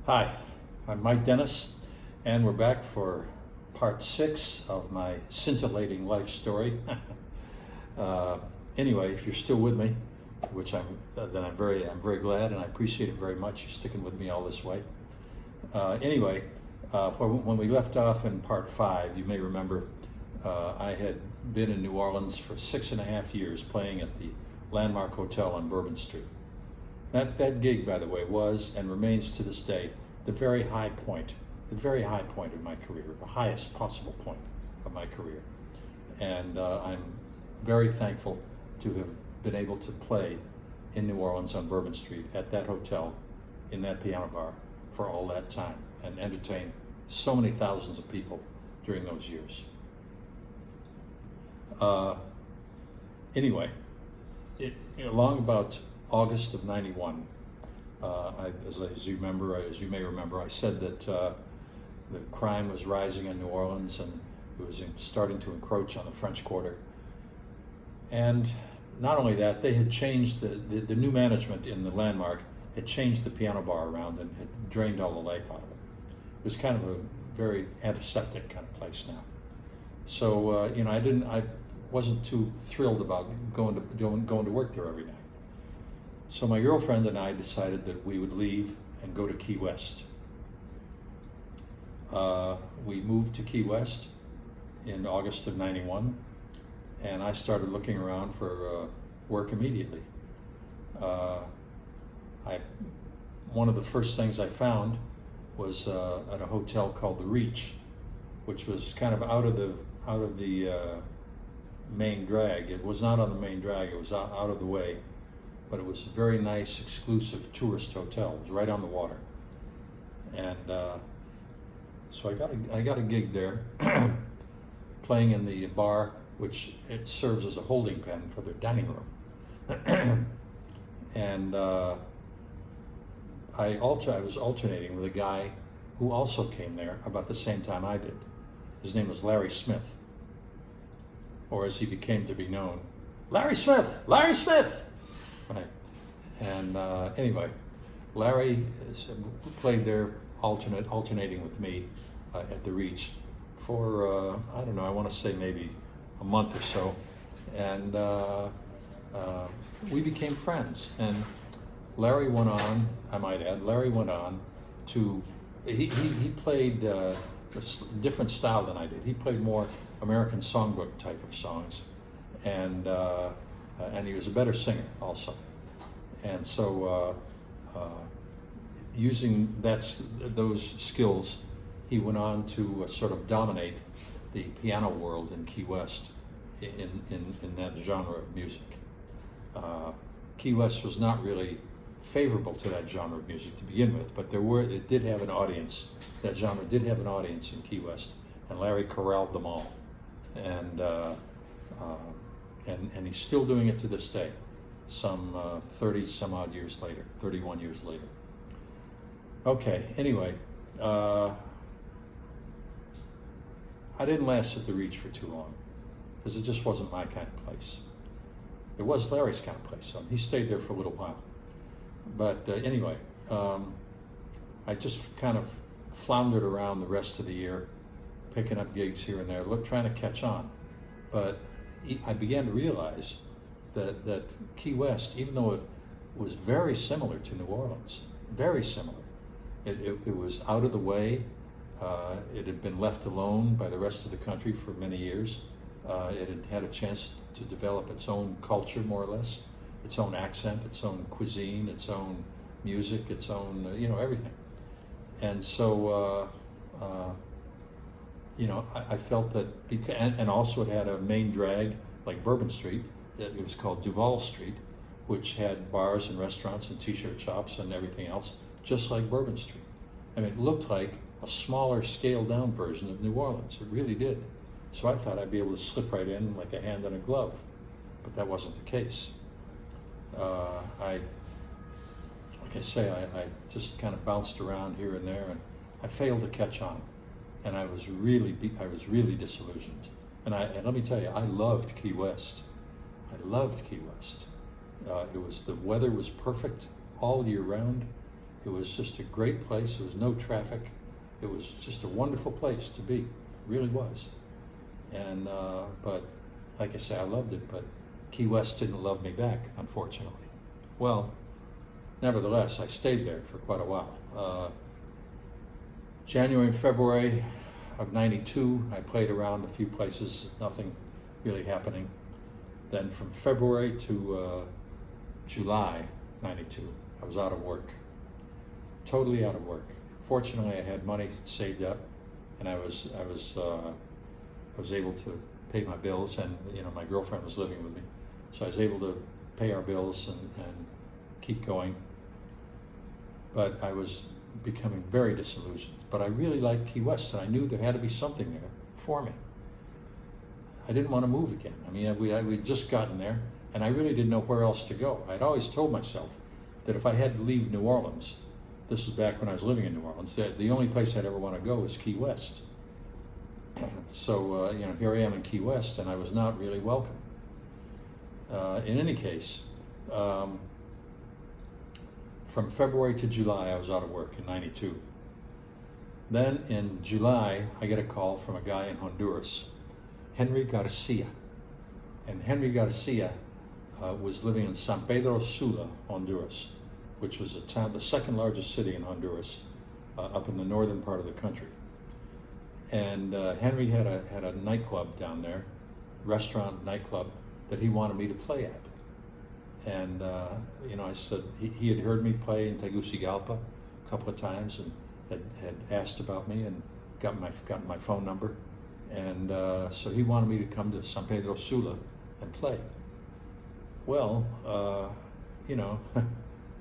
Hi, I'm Mike Dennis, and we're back for part 6 of my scintillating life story. Anyway, if you're still with me, which I'm very glad, and I appreciate it very much. You're sticking with me all this way. When we left off in part 5, you may remember I had been in New Orleans for 6.5 years, playing at the Landmark Hotel on Bourbon Street. That gig, by the way, was and remains to this day the very high point of my career, the highest possible point of my career. And I'm very thankful to have been able to play in New Orleans on Bourbon Street at that hotel, in that piano bar, for all that time, and entertain so many thousands of people during those years. Anyway, along about August of '91, as you may remember, I said that the crime was rising in New Orleans and it was starting to encroach on the French Quarter. And not only that, they had changed the new management in the Landmark had changed the piano bar around and had drained all the life out of it. It was kind of a very antiseptic kind of place now. So I wasn't too thrilled about going to work there every night. So my girlfriend and I decided that we would leave and go to Key West. We moved to Key West in August of '91, and I started looking around for work immediately. One of the first things I found was at a hotel called the Reach, which was kind of out of the main drag. It was not on the main drag, it was out of the way, but it was a very nice, exclusive tourist hotel. It was right on the water. And so I got a gig there, playing in the bar, which it serves as a holding pen for their dining room. And I was alternating with a guy who also came there about the same time I did. His name was Larry Smith, or as he became to be known, Larry Smith! Larry Smith! Right. And anyway, Larry played there alternating with me at the Reach for, I don't know, I want to say maybe a month or so. And we became friends. And Larry went on, I might add, to, he played a different style than I did. He played more American songbook type of songs. And he was a better singer also. And so using those skills, he went on to sort of dominate the piano world in Key West in that genre of music. Key West was not really favorable to that genre of music to begin with, but it did have an audience. That genre did have an audience in Key West, and Larry corralled them all. And he's still doing it to this day, some 31 years later. Okay, anyway, I didn't last at the Reach for too long, because it just wasn't my kind of place. It was Larry's kind of place, so he stayed there for a little while. But anyway, I just kind of floundered around the rest of the year, picking up gigs here and there, trying to catch on. But I began to realize that Key West, even though it was very similar to New Orleans, very similar, it was out of the way. It had been left alone by the rest of the country for many years. It had had a chance to develop its own culture, more or less, its own accent, its own cuisine, its own music, its own, everything. And so, I felt that, and also it had a main drag like Bourbon Street. It was called Duval Street, which had bars and restaurants and t-shirt shops and everything else, just like Bourbon Street. I mean, it looked like a smaller, scaled-down version of New Orleans. It really did. So I thought I'd be able to slip right in like a hand in a glove, but that wasn't the case. I just kind of bounced around here and there, and I failed to catch on, and I was really disillusioned. And let me tell you, I loved Key West. The weather was perfect all year round. It was just a great place. There was no traffic. It was just a wonderful place to be. It really was. And but like I say, I loved it. But Key West didn't love me back, unfortunately. Well, nevertheless, I stayed there for quite a while. January and February of '92, I played around a few places, nothing really happening. Then from February to July '92, I was out of work, totally out of work. Fortunately, I had money saved up, and I was able to pay my bills, and my girlfriend was living with me, so I was able to pay our bills and keep going. But I was becoming very disillusioned. But I really liked Key West, and I knew there had to be something there for me. I didn't want to move again. I mean, we'd just gotten there, and I really didn't know where else to go. I'd always told myself that if I had to leave New Orleans, this is back when I was living in New Orleans, that the only place I'd ever want to go is Key West. So, here I am in Key West, and I was not really welcome. In any case, from February to July, I was out of work in '92. Then in July, I get a call from a guy in Honduras, Henry Garcia. And Henry Garcia was living in San Pedro Sula, Honduras, which was a town, the second largest city in Honduras, up in the northern part of the country. And Henry had a nightclub down there, restaurant, nightclub, that he wanted me to play at. And I said, he had heard me play in Tegucigalpa a couple of times and had asked about me and got my phone number. And so he wanted me to come to San Pedro Sula and play. Well,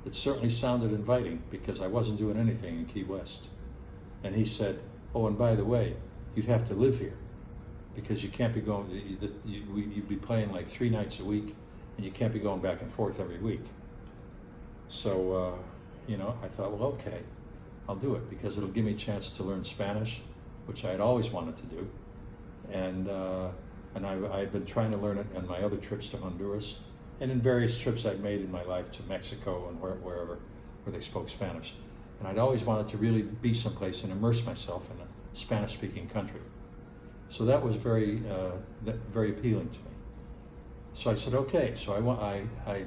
it certainly sounded inviting because I wasn't doing anything in Key West. And he said, oh, and by the way, you'd have to live here because you can't be going, you'd be playing like 3 nights a week, and you can't be going back and forth every week. So, I thought, well, okay, I'll do it because it'll give me a chance to learn Spanish, which I had always wanted to do. And I had been trying to learn it on my other trips to Honduras and in various trips I'd made in my life to Mexico and wherever where they spoke Spanish. And I'd always wanted to really be someplace and immerse myself in a Spanish-speaking country. So that was very appealing to me. So I said, okay. So I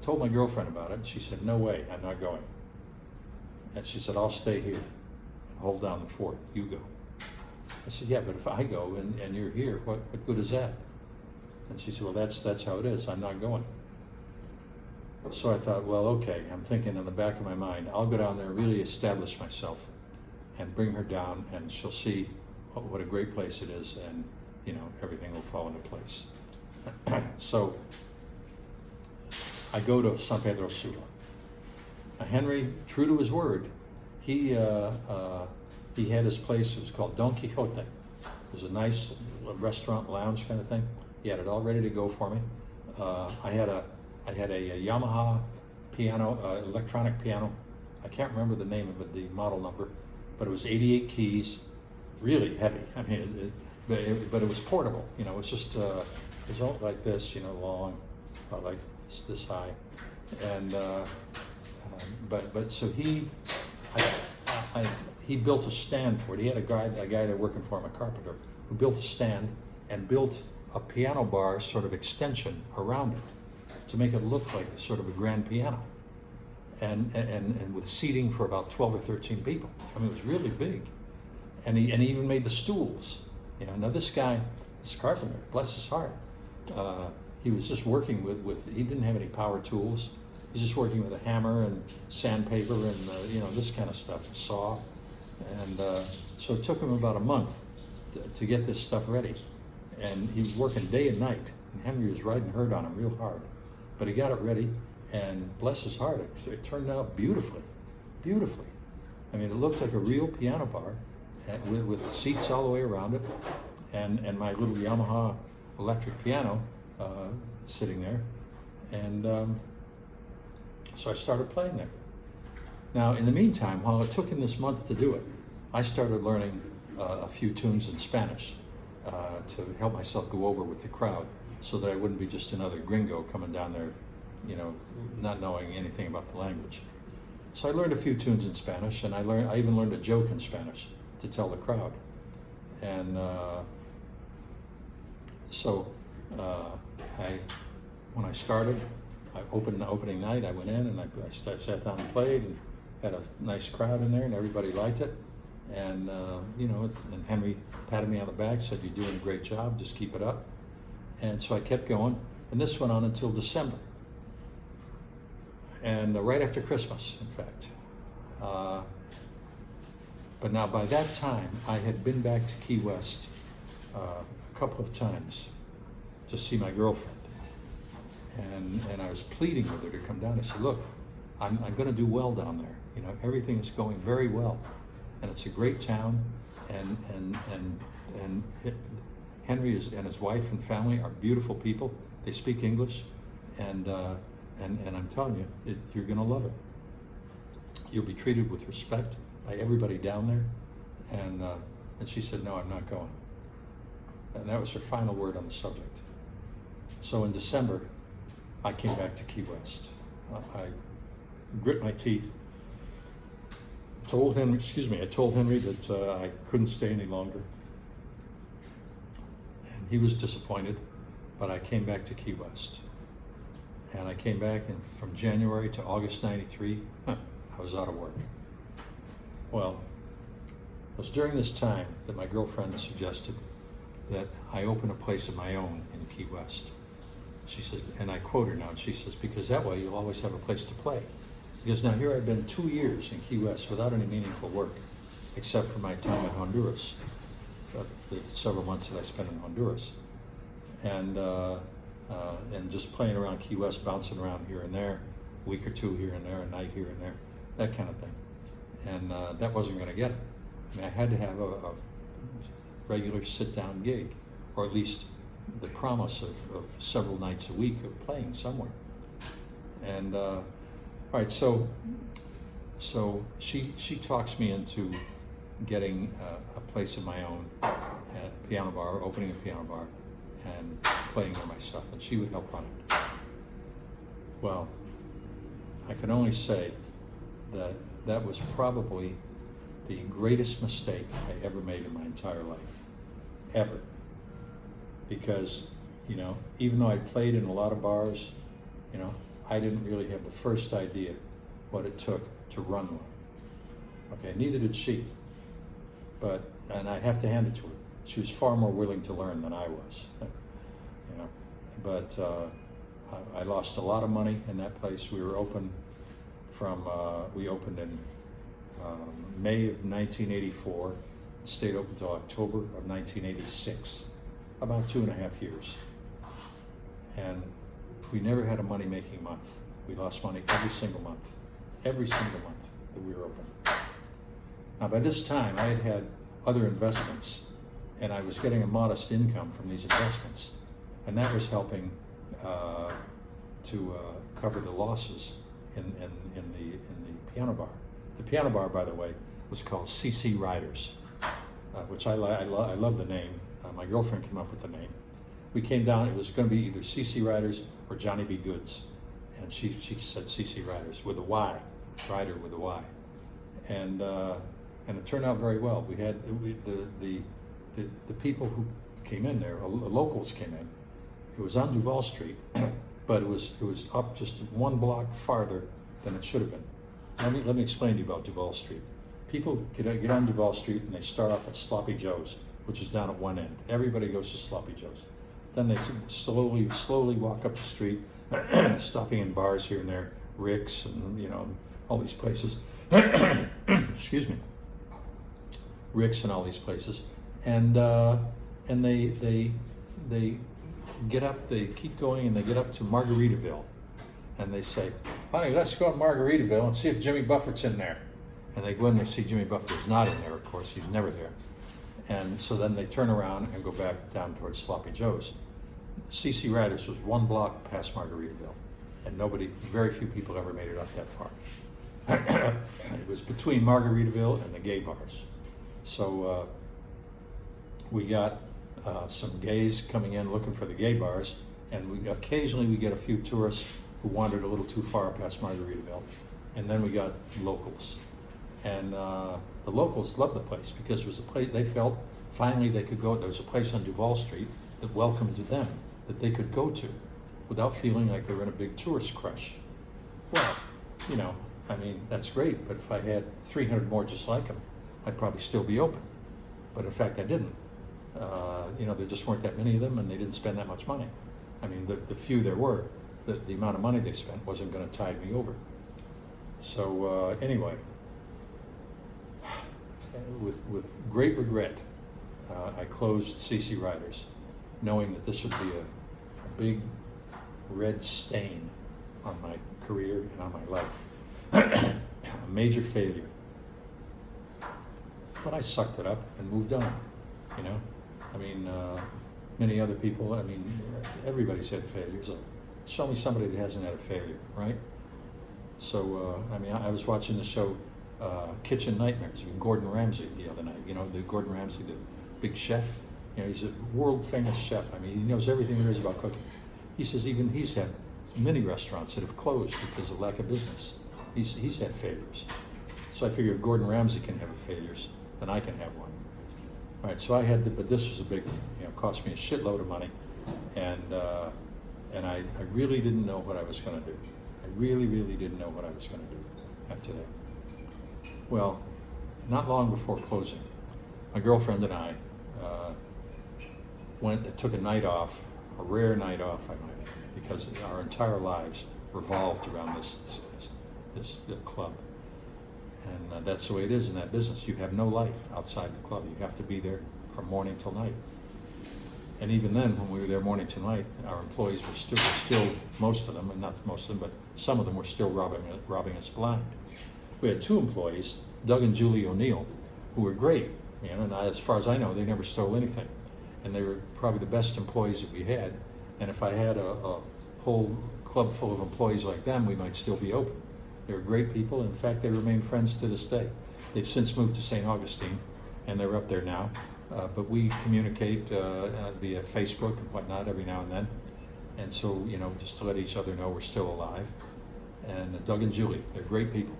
told my girlfriend about it, and she said, no way, I'm not going. And she said, I'll stay here and hold down the fort. You go. I said, yeah, but if I go and you're here, what good is that? And she said, well, that's how it is. I'm not going. So I thought, well, okay. I'm thinking in the back of my mind, I'll go down there and really establish myself and bring her down, and she'll see what a great place it is, and everything will fall into place. So I go to San Pedro Sula. Henry, true to his word, he had his place. It was called Don Quixote. It was a nice restaurant lounge kind of thing. He had it all ready to go for me. I had a Yamaha piano, electronic piano. I can't remember the name of it, the model number, but it was 88 keys, really heavy. I mean, but it was portable. It was just it was all like this, long, about like this high, and but so he built a stand for it. He had a guy there working for him, a carpenter, who built a stand and built a piano bar sort of extension around it to make it look like sort of a grand piano, and with seating for about 12 or 13 people. I mean, it was really big, and he even made the stools. Now this guy, this carpenter, bless his heart, he was just working with he didn't have any power tools. He's just working with a hammer and sandpaper and this kind of stuff, a saw, and so it took him about a month to get this stuff ready, and he was working day and night, and Henry was riding herd on him real hard, but he got it ready, and bless his heart, it turned out beautifully. I mean, it looked like a real piano bar with seats all the way around it, and my little Yamaha electric piano sitting there, and so I started playing there. Now, in the meantime, while it took him this month to do it, I started learning a few tunes in Spanish to help myself go over with the crowd so that I wouldn't be just another gringo coming down there, not knowing anything about the language. So I learned a few tunes in Spanish, and I even learned a joke in Spanish to tell the crowd. And so when I started, I opened the opening night. I went in and I sat down and played, and had a nice crowd in there, and everybody liked it. And and Henry patted me on the back, said, "You're doing a great job. Just keep it up." And so I kept going, and this went on until December, and right after Christmas, in fact. But now by that time, I had been back to Key West a couple of times to see my girlfriend, and I was pleading with her to come down. I said, "Look, I'm going to do well down there. Everything is going very well, and it's a great town, and Henry and his wife and family are beautiful people. They speak English, and I'm telling you, you're going to love it. You'll be treated with respect by everybody down there." And she said, "No, I'm not going." And that was her final word on the subject. So in December, I came back to Key West. I grit my teeth. I told Henry that I couldn't stay any longer. And he was disappointed, but I came back to Key West. And I came back, and from January to August '93, I was out of work. Well, it was during this time that my girlfriend suggested that I open a place of my own in Key West. She said, and I quote her now, and she says, "Because that way you'll always have a place to play." Because now here I've been 2 years in Key West without any meaningful work, except for my time in Honduras, the several months that I spent in Honduras. And just playing around Key West, bouncing around here and there, a week or two here and there, a night here and there, that kind of thing. And that wasn't going to get it. I mean, I had to have a regular sit-down gig, or at least the promise of several nights a week of playing somewhere. And all right, so she talks me into getting a place of my own, a piano bar, opening a piano bar, and playing there myself, and she would help run it. Well, I can only say that was probably the greatest mistake I ever made in my entire life, ever. Because, even though I played in a lot of bars, I didn't really have the first idea what it took to run one. Okay, neither did she. And I have to hand it to her. She was far more willing to learn than I was, But I lost a lot of money in that place. We were open we opened in May of 1984, stayed open until October of 1986, about 2.5 years. And we never had a money-making month. We lost money every single month that we were open. Now, by this time, I had had other investments, and I was getting a modest income from these investments, and that was helping to cover the losses in the piano bar. The piano bar, by the way, was called CC Riders, which I love the name. My girlfriend came up with the name. We came down, it was going to be either CC Riders or Johnny B. Goods, and she said CC Riders with a Y, Rider with a Y, and it turned out very well. We had the people who came in there, locals came in. It was on Duval Street, but it was up just one block farther than it should have been. Let me explain to you about Duval Street. People get on Duval Street and they start off at Sloppy Joe's, which is down at one end. Everybody goes to Sloppy Joe's. Then they slowly walk up the street, stopping in bars here and there, Rick's and all these places. Excuse me, Rick's and all these places, and they get up. They keep going and they get up to Margaritaville, and they say, "Honey, let's go to Margaritaville and see if Jimmy Buffett's in there." And they go in and they see Jimmy Buffett is not in there. Of course, he's never there. And so then they turn around and go back down towards Sloppy Joe's. CC Riders was one block past Margaritaville, and very few people ever made it up that far. It was between Margaritaville and the gay bars. So we got some gays coming in looking for the gay bars, and occasionally we get a few tourists who wandered a little too far past Margaritaville, And then we got locals. And the locals loved the place because it was a place they felt finally they could go. There was a place on Duval Street that welcomed them, that they could go to without feeling like they were in a big tourist crush. Well, I mean, that's great, but if I had 300 more just like them, I'd probably still be open. But in fact, I didn't. There just weren't that many of them, and they didn't spend that much money. I mean, the few there were, the amount of money they spent wasn't going to tide me over. So anyway, with great regret, I closed CC Riders, knowing that this would be a big red stain on my career and on my life. A major failure. But I sucked it up and moved on, I mean, many other people, everybody's had failures. Show me somebody that hasn't had a failure, right? So, I was watching the show Kitchen Nightmares with Gordon Ramsay the other night. The Gordon Ramsay, the big chef. He's a world famous chef. He knows everything there is about cooking. He says even he's had many restaurants that have closed because of lack of business. He's had failures. So I figure if Gordon Ramsay can have failures, then I can have one. All right, so I had, but this was a big, cost me a shitload of money, and I really didn't know what I was going to do. I really didn't know what I was going to do after that. Well, not long before closing, my girlfriend and I took a night off, a rare night off, I might add, because our entire lives revolved around this club. And that's the way it is in that business. You have no life outside the club. You have to be there from morning till night. And even then, when we were there morning till night, our employees were still most of them, and not most of them, but some of them were still robbing us blind. We had 2 employees, Doug and Julie O'Neill, who were great. And as far as I know, they never stole anything. And they were probably the best employees that we had. And if I had a whole club full of employees like them, we might still be open. They were great people. In fact, they remain friends to this day. They've since moved to St. Augustine, and they're up there now. But we communicate via Facebook and whatnot every now and then. And so, just to let each other know we're still alive. And Doug and Julie, they're great people.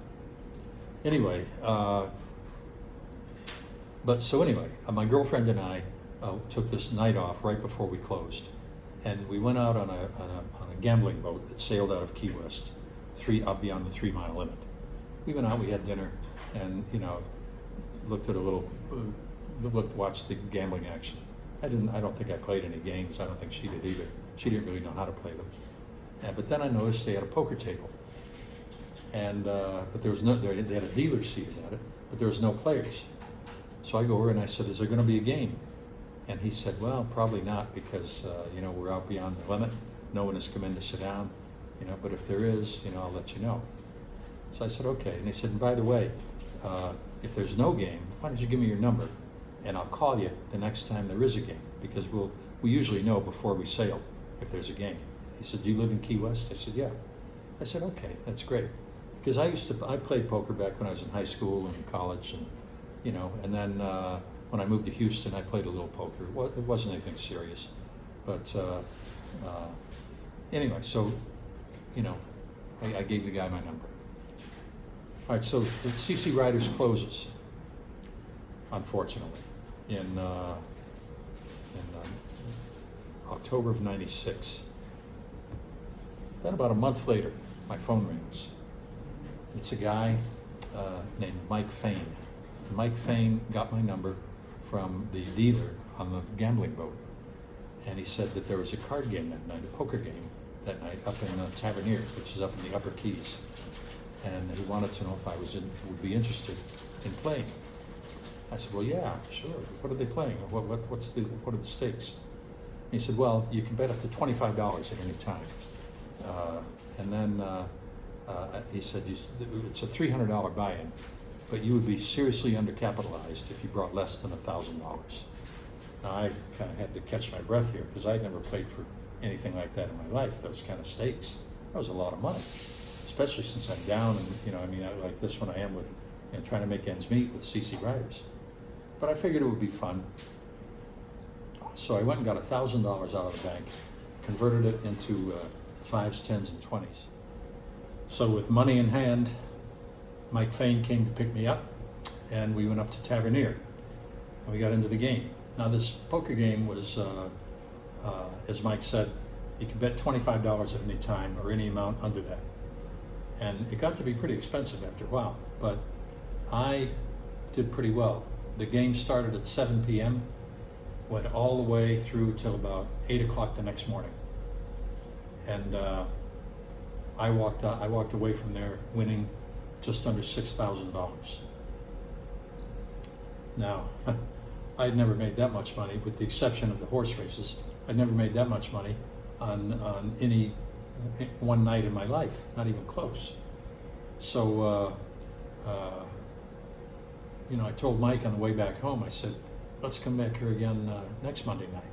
Anyway, my girlfriend and I took this night off right before we closed. And we went out on a gambling boat that sailed out of Key West, up beyond the 3-mile limit. We went out, we had dinner, and watched the gambling action. I don't think I played any games. I don't think she did either. She didn't really know how to play them. But then I noticed they had a poker table, and but there was they had a dealer seated at it, but there was no players. So I go over and I said, "Is there going to be a game?" And he said, "Well, probably not, because we're out beyond the limit. No one has come in to sit down. But if there is, I'll let you know." So I said, "Okay." And they said, "And by the way, if there's no game, why don't you give me your number, and I'll call you the next time there is a game, because we usually know before we sail if there's a game." He said, "Do you live in Key West?" I said, "Yeah." I said, "Okay, that's great," because I played poker back when I was in high school and college, and and then when I moved to Houston, I played a little poker. It wasn't anything serious, but anyway, so. I gave the guy my number. All right, so the CC Riders closes, unfortunately, in October of '96. Then about a month later, my phone rings. It's a guy named Mike Fain. Mike Fain got my number from the dealer on the gambling boat, and he said that there was a card game that night, a poker game that night up in Tavernier, which is up in the Upper Keys, and he wanted to know if I would be interested in playing. I said, "Well, yeah, sure. What are they playing? What are the stakes?" And he said, "Well, you can bet up to $25 at any time." And then he said, "It's a $300 buy-in, but you would be seriously undercapitalized if you brought less than $1,000. Now, I kind of had to catch my breath here, because I'd never played for anything like that in my life, those kind of stakes. That was a lot of money, especially since I'm down and, I like this when I am with trying to make ends meet with CC Riders. But I figured it would be fun. So I went and got $1,000 out of the bank, converted it into 5s, 10s, and 20s. So with money in hand, Mike Fain came to pick me up, and we went up to Tavernier, and we got into the game. Now this poker game was, as Mike said, you could bet $25 at any time or any amount under that. And it got to be pretty expensive after a while, but I did pretty well. The game started at 7 p.m., went all the way through till about 8 o'clock the next morning. And I walked away from there winning just under $6,000. Now, I'd never made that much money, with the exception of the horse races. I'd never made that much money on any one night in my life, not even close. So, I told Mike on the way back home, I said, let's come back here again next Monday night.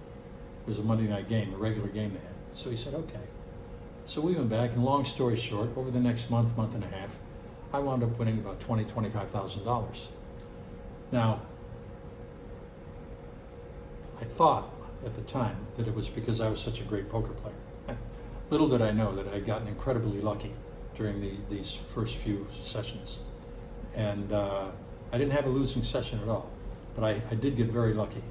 It was a Monday night game, a regular game they had. So he said, okay. So we went back, and long story short, over the next month and a half, I wound up winning about $25,000. Now, I thought at the time that it was because I was such a great poker player. Little did I know that I'd gotten incredibly lucky during these first few sessions. And I didn't have a losing session at all, but I did get very lucky.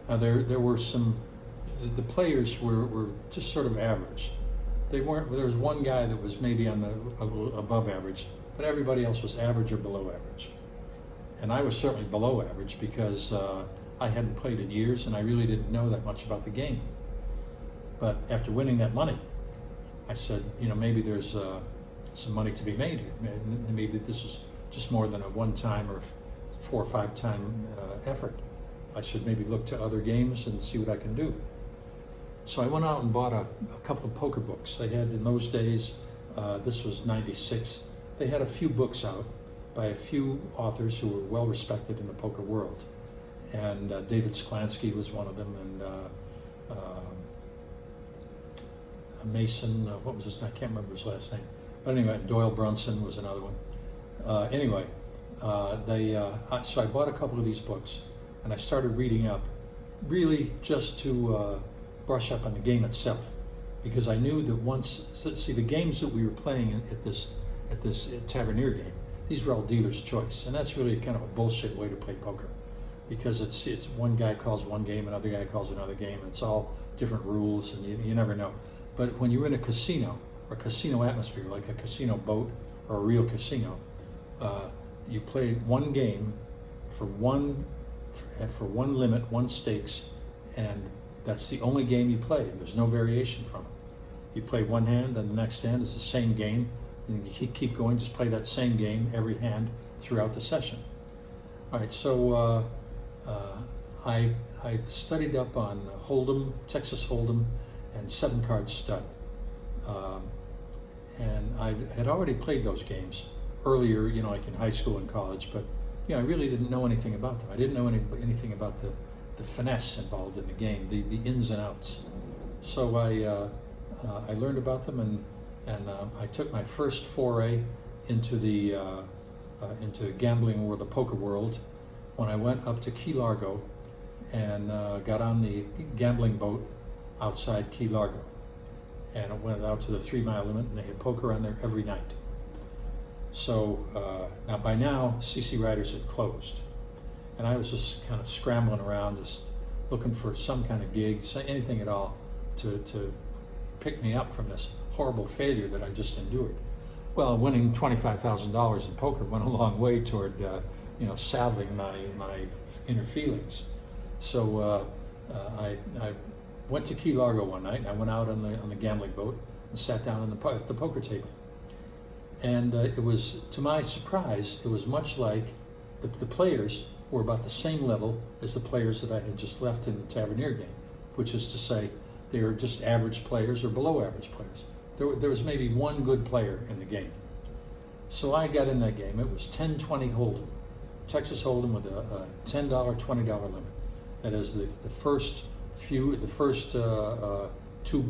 Now there were the players were just sort of average. There was one guy that was maybe on the above average, but everybody else was average or below average. And I was certainly below average because I hadn't played in years and I really didn't know that much about the game. But after winning that money, I said, maybe there's some money to be made here. Maybe this is just more than a one-time or 4 or 5 time effort. I should maybe look to other games and see what I can do. So I went out and bought a couple of poker books. They had, in those days, this was 96, they had a few books out by a few authors who were well respected in the poker world. And David Sklansky was one of them, and Mason, what was his name? I can't remember his last name. But anyway, Doyle Brunson was another one. So I bought a couple of these books, and I started reading up, really just to brush up on the game itself, because I knew that the games that we were playing at this Tavernier game, these were all dealer's choice, and that's really kind of a bullshit way to play poker, because it's one guy calls one game, another guy calls another game, and it's all different rules, and you never know. But when you're in a casino, or casino atmosphere, like a casino boat or a real casino, you play one game for one limit, one stakes, and that's the only game you play, and there's no variation from it. You play one hand, and the next hand is the same game, and you keep going, just play that same game every hand throughout the session. All right, so I studied up on Hold'em, Texas Hold'em, and 7-card stud. And I had already played those games earlier, like in high school and college, but I really didn't know anything about them. I didn't know anything about the finesse involved in the game, the ins and outs. So I learned about them, and I took my first foray into the gambling or the poker world when I went up to Key Largo and got on the gambling boat outside Key Largo. And it went out to the 3-mile limit, and they had poker on there every night. So now by now, CC Riders had closed. And I was just kind of scrambling around, just looking for some kind of gig, anything at all to pick me up from this horrible failure that I just endured. Well, winning $25,000 in poker went a long way toward, salving my inner feelings. So I went to Key Largo one night, and I went out on the gambling boat and sat down at the poker table. And it was, to my surprise, it was much like the players were about the same level as the players that I had just left in the Tavernier game, which is to say they were just average players or below average players. There was maybe one good player in the game. So I got in that game. It was 10-20 Hold'em, Texas Hold'em with a $10, $20 limit. That is, the first 2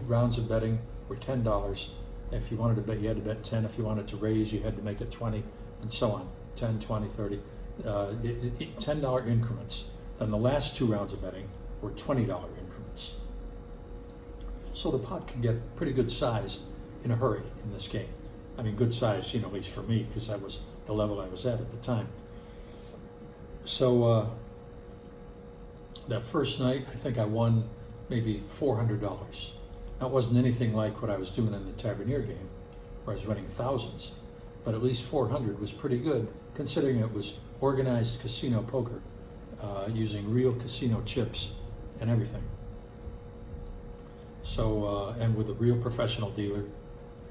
rounds of betting were $10. If you wanted to bet, you had to bet 10. If you wanted to raise, you had to make it 20, and so on, 10, 20, 30. $10 increments. Then the last 2 rounds of betting were $20 increments. So the pot could get pretty good size in a hurry in this game. I mean, good size, at least for me, because I was the level I was at the time. So that first night, I think I won maybe $400. That wasn't anything like what I was doing in the Tavernier game, where I was winning thousands, but at least 400 was pretty good, considering it was organized casino poker, using real casino chips and everything. So, and with a real professional dealer,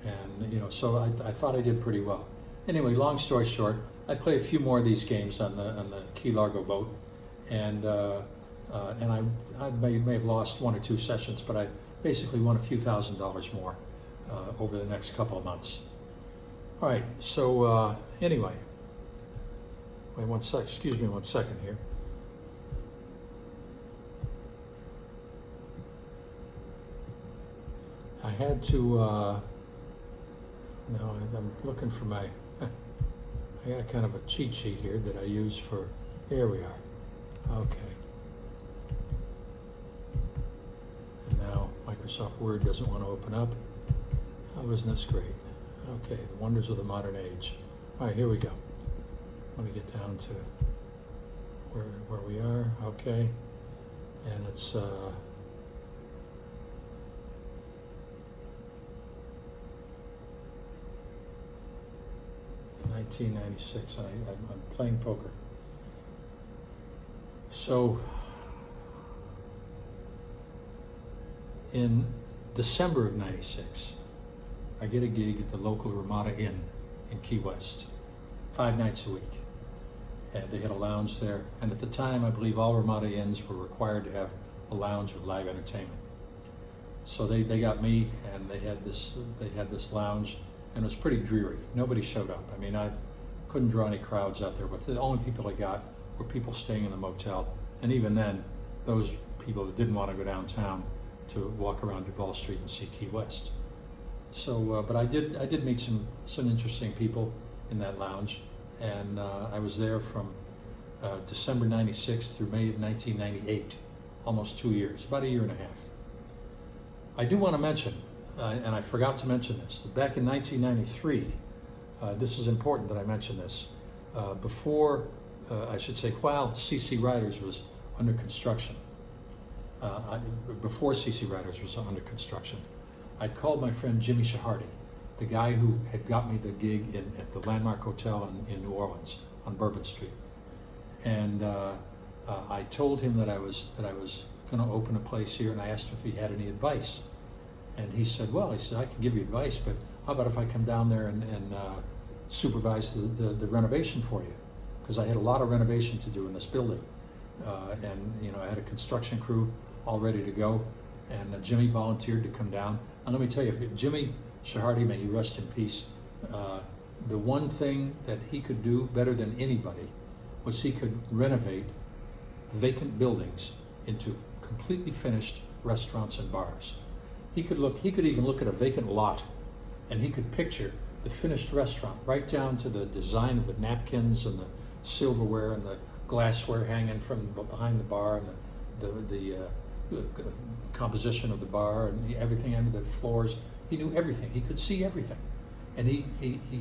and so I thought I did pretty well. Anyway, long story short, I play a few more of these games on the Key Largo boat, and I may have lost one or two sessions, but I basically won a few $1,000s more over the next couple of months. All right, so anyway, excuse me 1 second here. I had to, now I'm looking for my, I got kind of a cheat sheet here that I use for, here we are, okay. And now Microsoft Word doesn't want to open up. Oh, isn't this great? Okay, the wonders of the modern age. All right, here we go. Let me get down to where we are, okay. And it's, 1996. I'm playing poker. So in December of '96, I get a gig at the local Ramada Inn in Key West, 5 nights a week. And they had a lounge there. And at the time, I believe all Ramada Inns were required to have a lounge with live entertainment. So they got me, and they had this lounge, and it was pretty dreary. Nobody showed up. I mean, I couldn't draw any crowds out there, but the only people I got were people staying in the motel. And even then, those people that didn't want to go downtown to walk around Duval Street and see Key West. So, but I did meet some interesting people in that lounge, and I was there from December '96 through May of 1998, almost 2 years, about a year and a half. I do want to mention, and I forgot to mention this, that back in 1993, this is important that I mention this, before, I should say, while CC Riders was under construction, before CC Riders was under construction, I called my friend Jimmy Shahardy, the guy who had got me the gig at the Landmark Hotel in New Orleans on Bourbon Street. And I told him that I was going to open a place here, and I asked him if he had any advice. And he said, I can give you advice, but how about if I come down there and supervise the renovation for you? Because I had a lot of renovation to do in this building. And I had a construction crew all ready to go, and Jimmy volunteered to come down. And let me tell you, Jimmy Shahardy, may he rest in peace, the one thing that he could do better than anybody was he could renovate vacant buildings into completely finished restaurants and bars. He could even look at a vacant lot, and he could picture the finished restaurant right down to the design of the napkins and the silverware and the glassware hanging from behind the bar, and the composition of the bar and everything under the floors. He knew everything. He could see everything, and he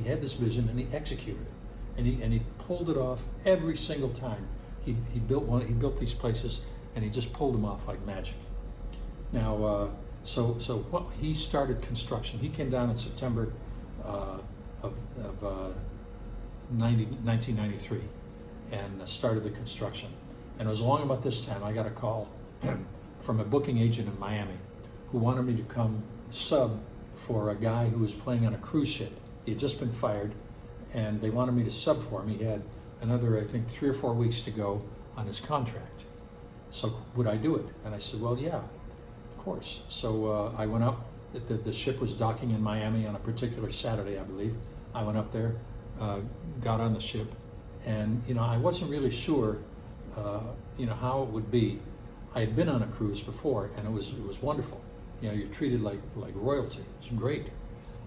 had this vision, and he executed it, and he pulled it off every single time. He built these places, and he just pulled them off like magic. Now, he started construction. He came down in September of 1993 and started the construction. And it was along about this time I got a call from a booking agent in Miami who wanted me to come sub for a guy who was playing on a cruise ship. He had just been fired, and they wanted me to sub for him. He had another, I think, 3 or 4 weeks to go on his contract. So would I do it? And I said, well, yeah, of course. So I went up. The ship was docking in Miami on a particular Saturday, I believe. I went up there, got on the ship, and I wasn't really sure, how it would be. I had been on a cruise before, and it was wonderful. You're treated like royalty. It's great,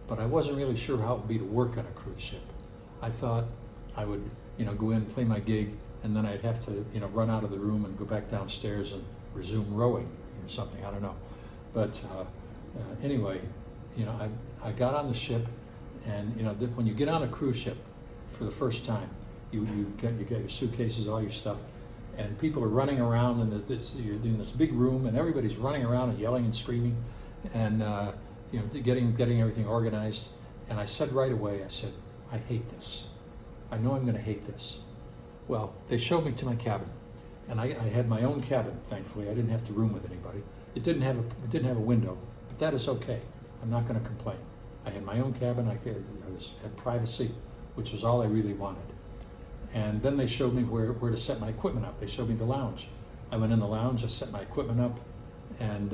but I wasn't really sure how it would be to work on a cruise ship. I thought I would, go in, play my gig, and then I'd have to, run out of the room and go back downstairs and resume rowing or something. I don't know, but anyway, I got on the ship, and when you get on a cruise ship, for the first time. You get your suitcases, all your stuff, and people are running around, and you're in this big room, and everybody's running around and yelling and screaming, and getting everything organized. And I said right away, I said, I hate this. I know I'm going to hate this. Well, they showed me to my cabin, and I had my own cabin. Thankfully, I didn't have to room with anybody. It didn't have a window, but that is okay. I'm not going to complain. I had my own cabin. I had privacy, which was all I really wanted. And then they showed me where to set my equipment up. They showed me the lounge. I went in the lounge. I set my equipment up, and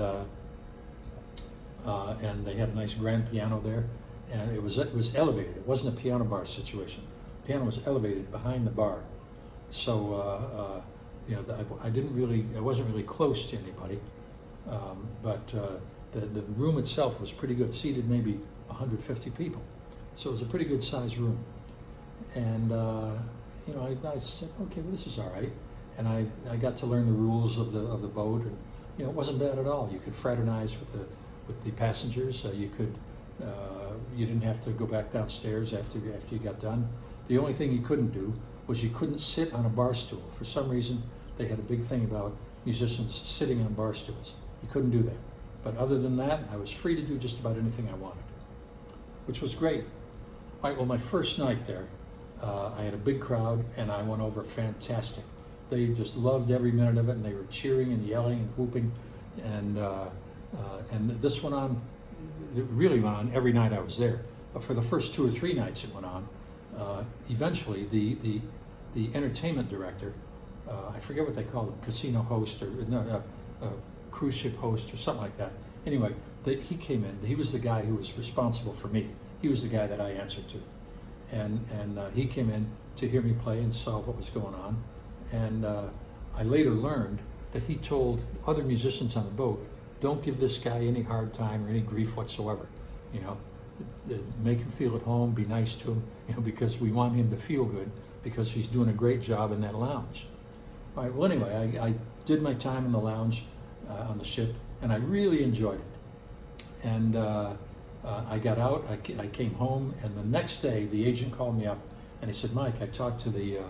they had a nice grand piano there, and it was elevated. It wasn't a piano bar situation. The piano was elevated behind the bar, so I wasn't really close to anybody, but the room itself was pretty good. Seated maybe 150 people, so it was a pretty good sized room. And I said, okay, well, this is all right. And I got to learn the rules of the boat, and it wasn't bad at all. You could fraternize with the passengers. You didn't have to go back downstairs after you got done. The only thing you couldn't do was you couldn't sit on a bar stool. For some reason, they had a big thing about musicians sitting on bar stools. You couldn't do that. But other than that, I was free to do just about anything I wanted, which was great. All right, well, my first night there, I had a big crowd, and I went over fantastic. They just loved every minute of it, and they were cheering and yelling and whooping, and this went on. It really went on every night I was there. But for the first 2 or 3 nights it went on. Eventually, the entertainment director, I forget what they called him, casino host or cruise ship host or something like that. Anyway, he came in. He was the guy who was responsible for me. He was the guy that I answered to. And he came in to hear me play and saw what was going on. And I later learned that he told other musicians on the boat, don't give this guy any hard time or any grief whatsoever. Make him feel at home, be nice to him, because we want him to feel good, because he's doing a great job in that lounge. All right, well, anyway, I did my time in the lounge on the ship, and I really enjoyed it. And I got out, I came home, and the next day the agent called me up and he said, Mike, I talked to the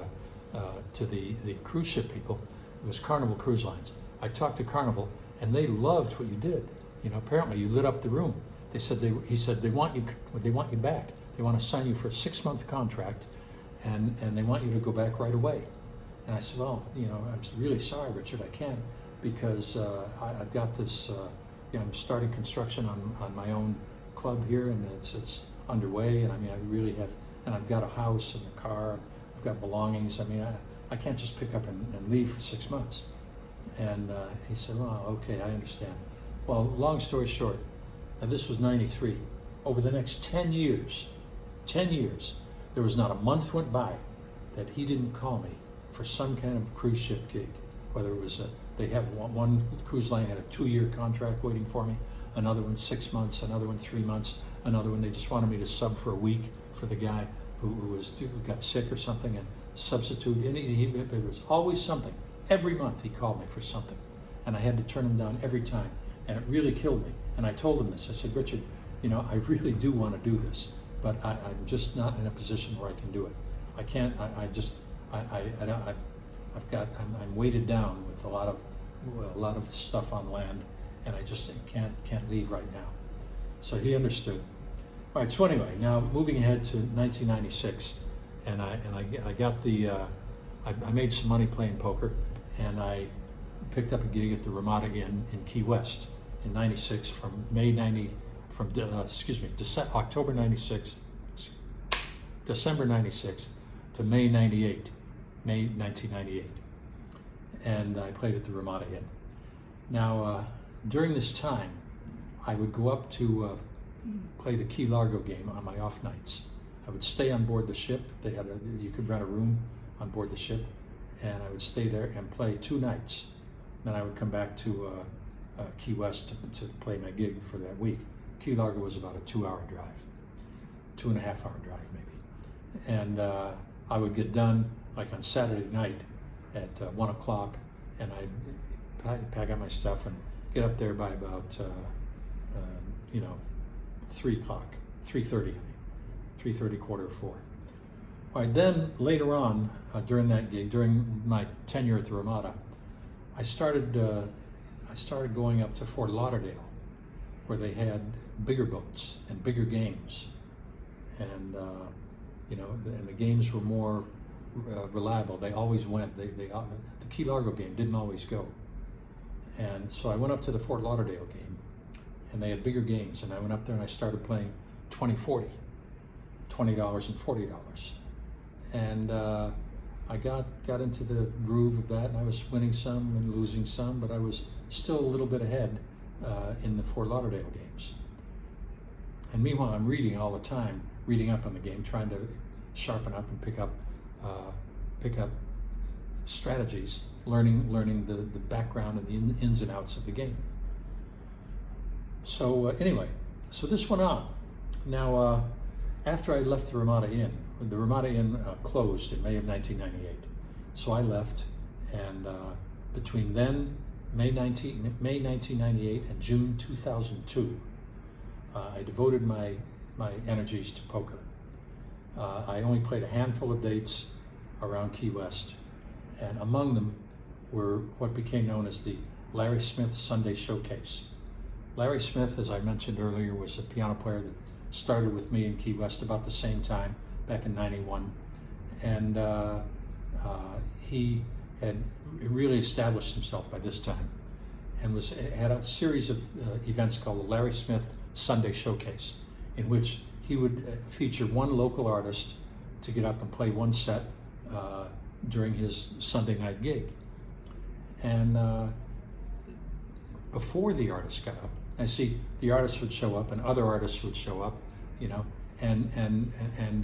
cruise ship people. It was Carnival Cruise Lines. I talked to Carnival, and they loved what you did. Apparently you lit up the room. He said they want you back. They want to sign you for a 6-month contract, and they want you to go back right away. And I said, well, I'm really sorry, Richard, I can't, because I've got this. I'm starting construction on my own club here, and it's underway. And I really have, and I've got a house and a car. I've got belongings. I can't just pick up and leave for 6 months. And he said, well, okay, I understand. Well, long story short, now this was 93. Over the next 10 years, there was not a month went by that he didn't call me for some kind of cruise ship gig. Whether it was they have one cruise line had a 2-year contract waiting for me, another one 6 months, another one 3 months, another one they just wanted me to sub for a week for the guy who got sick or something and substitute. There was always something. Every month he called me for something, and I had to turn him down every time, and it really killed me. And I told him this. I said, Richard, I really do want to do this, but I'm just not in a position where I can do it. I can't. I'm weighted down with a lot of stuff on land, and I just can't leave right now. So he understood. All right. So anyway, now moving ahead to 1996, and I got I made some money playing poker, and I picked up a gig at the Ramada Inn in Key West in '96 from October '96, December '96 to May 1998, and I played at the Ramada Inn. Now, during this time, I would go up to play the Key Largo game on my off nights. I would stay on board the ship. You could rent a room on board the ship, and I would stay there and play 2 nights. Then I would come back to Key West to play my gig for that week. Key Largo was about a 2-hour drive, 2.5-hour drive maybe. And I would get done like on Saturday night at 1 o'clock, and I'd pack up my stuff and get up there by about 3 o'clock, 3:30, 3:30, quarter to 4. All right, then later on, during that gig, during my tenure at the Ramada, I started going up to Fort Lauderdale, where they had bigger boats and bigger games, and and the games were more reliable. They always went. The Key Largo game didn't always go, and so I went up to the Fort Lauderdale game, and they had bigger games, and I went up there and I started playing 20-40, $20 and $40, and I got into the groove of that, and I was winning some and losing some, but I was still a little bit ahead in the Fort Lauderdale games. And meanwhile, I'm reading all the time, reading up on the game, trying to sharpen up and pick up strategies, learning the background and the ins and outs of the game. So anyway, so this went on. Now, after I left the Ramada Inn closed in May of 1998. So I left, and between then, May 1998 and June 2002, I devoted my energies to poker. I only played a handful of dates around Key West, and among them were what became known as the Larry Smith Sunday Showcase. Larry Smith, as I mentioned earlier, was a piano player that started with me in Key West about the same time, back in '91, and he had really established himself by this time, and had a series of events called the Larry Smith Sunday Showcase, in which he would feature one local artist to get up and play one set during his Sunday night gig. And before the artist got up, I see the artist would show up and other artists would show up, and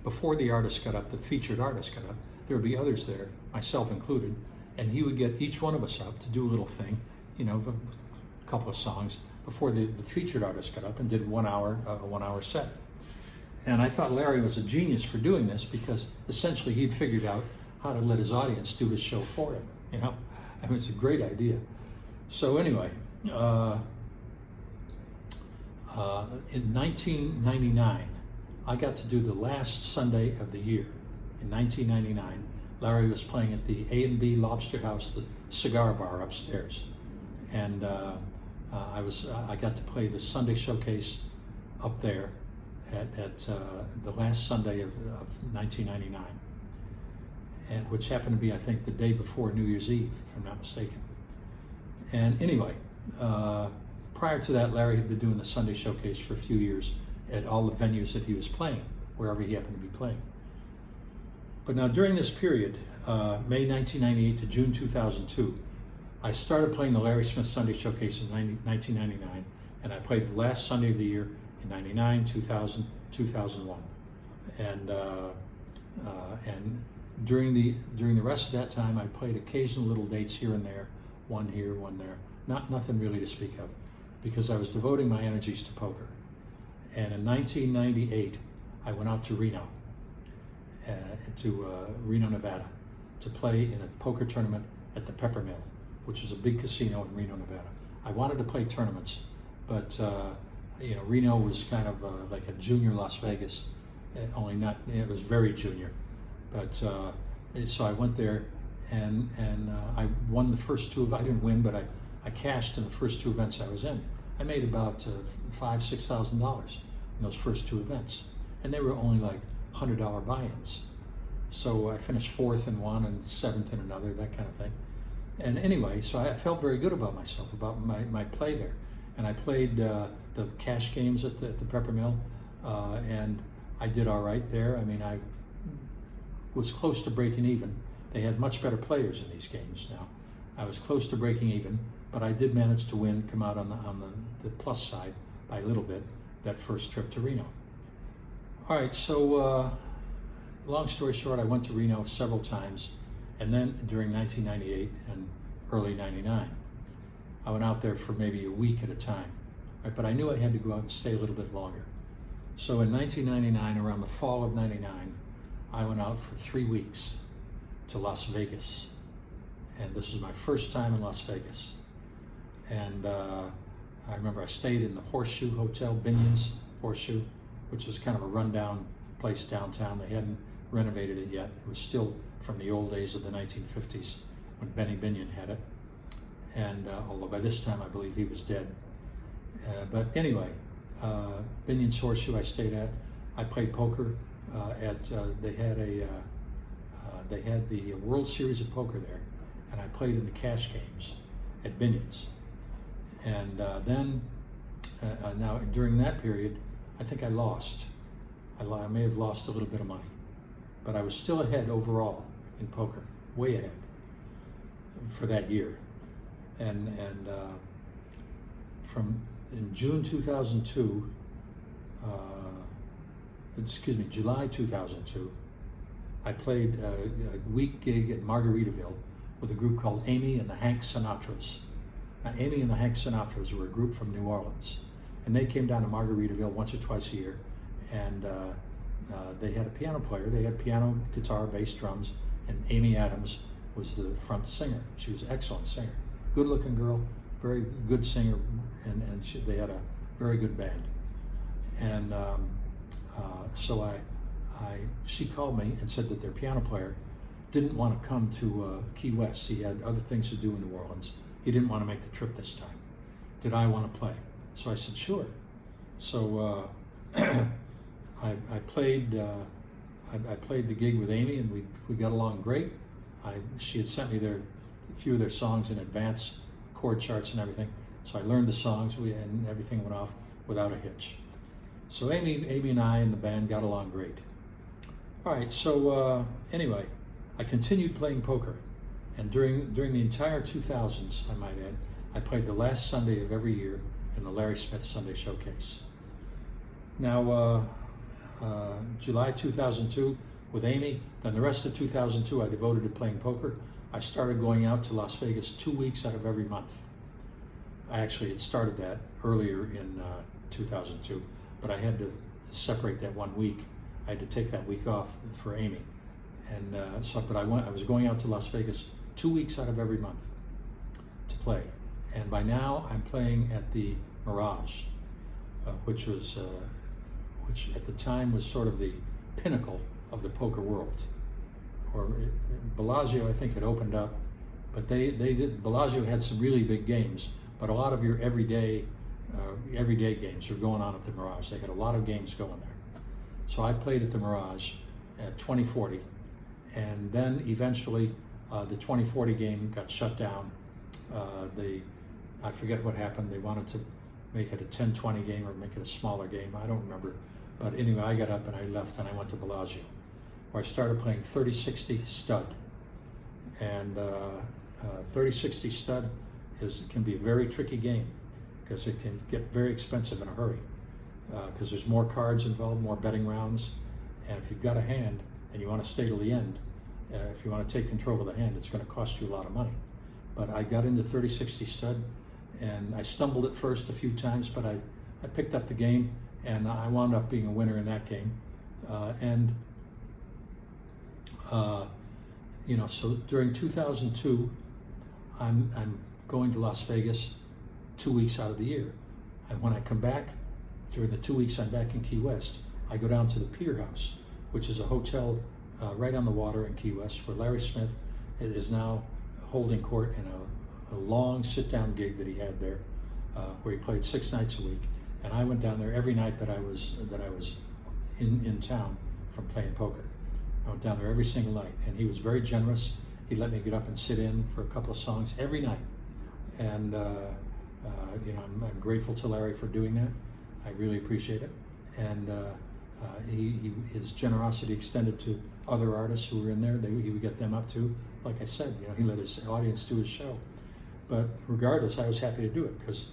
before the artist got up, the featured artist got up, there would be others there, myself included, and he would get each one of us up to do a little thing, a couple of songs before the featured artist got up and did a 1 hour set. And I thought Larry was a genius for doing this, because essentially he'd figured out how to let his audience do his show for him. I mean, it's a great idea. So anyway, in 1999, I got to do the last Sunday of the year. In 1999, Larry was playing at the A&B Lobster House, the cigar bar upstairs, and I got to play the Sunday Showcase up there at the last Sunday of 1999, and which happened to be, I think, the day before New Year's Eve, if I'm not mistaken. And anyway, prior to that, Larry had been doing the Sunday Showcase for a few years at all the venues that he was playing, wherever he happened to be playing. But now during this period, May 1998 to June 2002, I started playing the Larry Smith Sunday Showcase in 1999, and I played the last Sunday of the year in 99, 2000, 2001. And during the rest of that time, I played occasional little dates here and there, one here, one there. Nothing really to speak of, because I was devoting my energies to poker. And in 1998, I went out to Reno, Reno, Nevada, to play in a poker tournament at the Peppermill, which is a big casino in Reno, Nevada. I wanted to play tournaments, but Reno was kind of like a junior Las Vegas, only not, it was very junior. But so I went there, and I won the first two. I didn't win, but I cashed in the first two events I was in. I made about $5,000-6,000 in those first two events, and they were only like $100 buy-ins. So I finished fourth in one and seventh in another, that kind of thing. And anyway, so I felt very good about myself, about my play there. And I played the cash games at the Peppermill, and I did all right there. I mean, I was close to breaking even. They had much better players in these games now. I was close to breaking even, but I did manage to win, come out on the plus side by a little bit that first trip to Reno. All right, so long story short, I went to Reno several times, and then during 1998 and early 99, I went out there for maybe a week at a time, right? But I knew I had to go out and stay a little bit longer. So in 1999, around the fall of 99, I went out for 3 weeks to Las Vegas. And this was my first time in Las Vegas. And I remember I stayed in the Horseshoe Hotel, Binion's Horseshoe, which was kind of a rundown place downtown. They hadn't renovated it yet. It was still from the old days of the 1950s when Benny Binion had it. And although by this time I believe he was dead. But anyway, Binion's Horseshoe I stayed at. I played poker they had the World Series of Poker there, and I played in the cash games at Binion's. And then, now during that period, I think I lost. I may have lost a little bit of money, but I was still ahead overall in poker, way ahead for that year. And from in June 2002, July 2002, I played a week gig at Margaritaville with a group called Amy and the Hank Sinatras. Now, Amy and the Hank Sinatras were a group from New Orleans, and they came down to Margaritaville once or twice a year, and they had a piano player. They had piano, guitar, bass, drums, and Amy Adams was the front singer. She was an excellent singer, good-looking girl, very good singer, and they had a very good band. And so she called me and said that their piano player didn't want to come to Key West. He had other things to do in New Orleans. He didn't want to make the trip this time. Did I want to play? So I said, sure. So I played the gig with Amy, and we got along great. She had sent me a few of their songs in advance, chord charts and everything. So I learned the songs, and everything went off without a hitch. So Amy and I and the band got along great. All right, so anyway, I continued playing poker, and during the entire 2000s, I might add, I played the last Sunday of every year in the Larry Smith Sunday Showcase. Now, July 2002 with Amy, then the rest of 2002 I devoted to playing poker. I started going out to Las Vegas 2 weeks out of every month. I actually had started that earlier in 2002, but I had to separate that 1 week. I had to take that week off for Amy, and but I was going out to Las Vegas 2 weeks out of every month to play. And by now I'm playing at the Mirage, which at the time was sort of the pinnacle of the poker world. Or Bellagio, I think, had opened up, but Bellagio had some really big games, but a lot of your everyday games were going on at the Mirage. They had a lot of games going there. So I played at the Mirage at 2040, and then eventually the 2040 game got shut down. I forget what happened. They wanted to make it a 10-20 game or make it a smaller game. I don't remember. But anyway, I got up and I left and I went to Bellagio, where I started playing 30-60 stud. And 30-60 stud can be a very tricky game because it can get very expensive in a hurry because there's more cards involved, more betting rounds. And if you've got a hand and you want to stay till the end, if you want to take control of the hand, it's going to cost you a lot of money. But I got into 30-60 stud, and I stumbled at first a few times, but I picked up the game, and I wound up being a winner in that game. So during 2002, I'm going to Las Vegas 2 weeks out of the year. And when I come back, during the 2 weeks I'm back in Key West, I go down to the Pier House, which is a hotel right on the water in Key West, where Larry Smith is now holding court in a long sit-down gig that he had there, where he played 6 nights a week. And I went down there every night that I was in town from playing poker. I went down there every single night, and he was very generous. He let me get up and sit in for a couple of songs every night. And I'm grateful to Larry for doing that. I really appreciate it. And his generosity extended to other artists who were in there. He would get them up too. Like I said, he let his audience do his show. But regardless, I was happy to do it because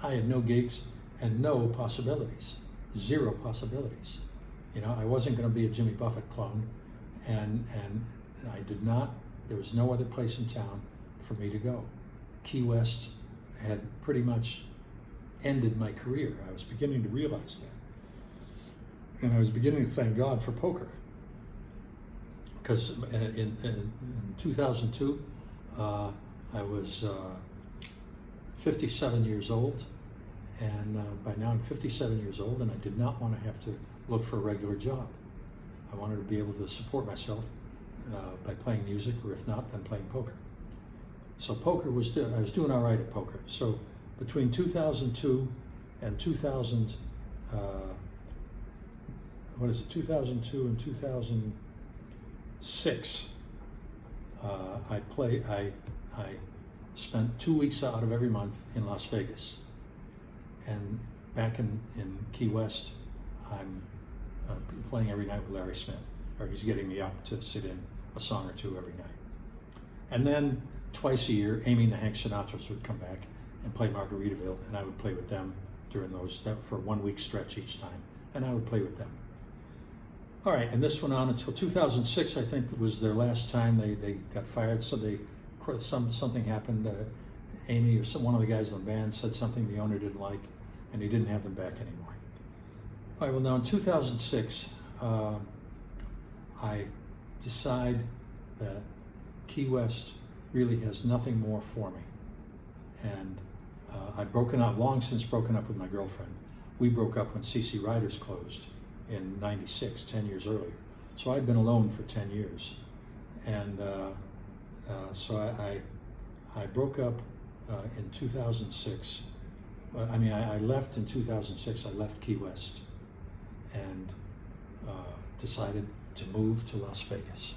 I had no gigs and no possibilities, 0 possibilities. I wasn't going to be a Jimmy Buffett clone, and I did not. There was no other place in town for me to go. Key West had pretty much ended my career. I was beginning to realize that, and I was beginning to thank God for poker. Because in 2002, I was 57 years old, and by now I'm 57 years old, and I did not want to have to look for a regular job. I wanted to be able to support myself by playing music, or if not, then playing poker. So poker was I was doing all right at poker. So between 2002 and 2000, 2002 and 2006, I spent 2 weeks out of every month in Las Vegas. And back in Key West, I'm playing every night with Larry Smith, or he's getting me up to sit in a song or two every night. And then twice a year, Amy and the Hank Sinatras would come back and play Margaritaville, and I would play with them during those, for a 1 week stretch each time, and I would play with them. All right, and this went on until 2006, I think, was their last time. They got fired, so something happened. Amy or one of the guys in the band said something the owner didn't like, and he didn't have them back anymore. All right, well, now in 2006, I decide that Key West really has nothing more for me. And I'd long since broken up with my girlfriend. We broke up when CC Riders closed in '96, 10 years earlier. So I'd been alone for 10 years. And so I broke up in 2006. I left in 2006. I left Key West and decided to move to Las Vegas.